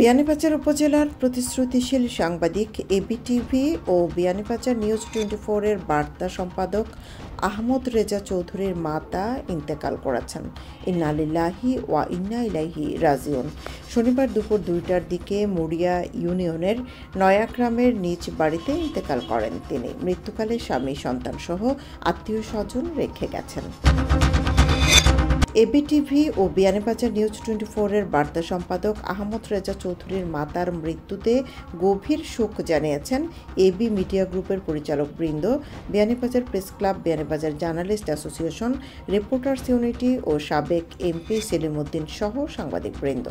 বিয়ানীবাজার উপজেলার প্রতিশ্রুতিশীল সাংবাদিক এবিটিভি ও বিয়ানীবাজার নিউজ 24 এর বার্তা সম্পাদক আহমদ রেজা চৌধুরীর মাতা ইন্তেকাল করেছেন। ইন্না লিল্লাহি ওয়া ইন্না ইলাইহি রাজিউন। শনিবার দুপুর 2টার দিকে মুড়িয়া ইউনিয়নের নয়াগ্রামের নিজ বাড়িতে ইন্তেকাল করেন তিনি। মৃত্যুকালে স্বামী সন্তানসহ আত্মীয় স্বজন রেখে গেছেন। এবিটিভি ও বিয়ানীবাজার নিউজ 24 এর বার্তা সম্পাদক আহমদ রেজা চৌধুরীর মাতার মৃত্যুতে গভীর শোক জানিয়েছেন এবি মিডিয়া গ্রুপের পরিচালক বৃন্দ, Beanibazar press club, Beanibazar journalist association, reporters unity ও সাবেক এমপি সেলিম উদ্দিন সহ সাংবাদিক বৃন্দ।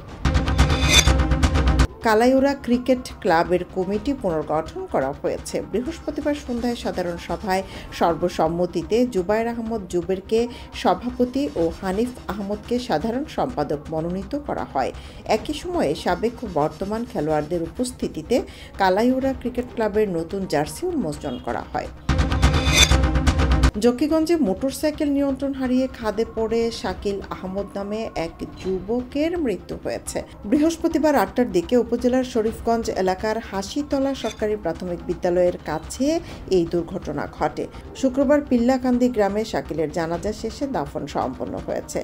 কালাইউরা ক্রিকেট ক্লাবের কমিটি পুনর্গঠন করা হয়েছে। বৃহস্পতিবার সন্ধ্যায় সাধারণ সভায় সর্বসম্মতিতে জুবায়ের আহমদ জুবেরকে সভাপতি ও হানিফ আহমদকে সাধারণ সম্পাদক মনোনীত করা হয়। একই সময়ে সাবেক ও বর্তমান খেলোয়াড়দের উপস্থিতিতে কালাইউরা ক্রিকেট ক্লাবের নতুন জার্সি উন্মোচন করা হয়। জকিগঞ্জে মোটরসাইকেল নিয়ন্ত্রণ হারিয়ে খাদে পড়ে শাকিল আহমদ নামে এক যুবকের মৃত্যু হয়েছে। বৃহস্পতিবার 8টার দিকে উপজেলার শরীফগঞ্জ এলাকার হাসিতলা সরকারি প্রাথমিক বিদ্যালয়ের কাছে এই দুর্ঘটনা ঘটে। শুক্রবার পিল্লাকান্দি গ্রামে শাকিলের জানাজা শেষে দাফন সম্পন্ন হয়েছে।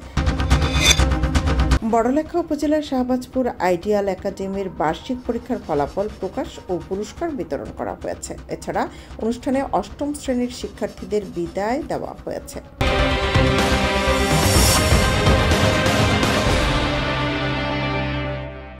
বড়লেখা উপজেলার শাহবাজপুর আইডিয়াল একাডেমির বার্ষিক পরীক্ষার ফলাফল প্রকাশ ও পুরস্কার বিতরণ করা হয়েছে। এছাড়া অনুষ্ঠানে 8ম শ্রেণীর শিক্ষার্থীদের বিদায় দেওয়া হয়েছে।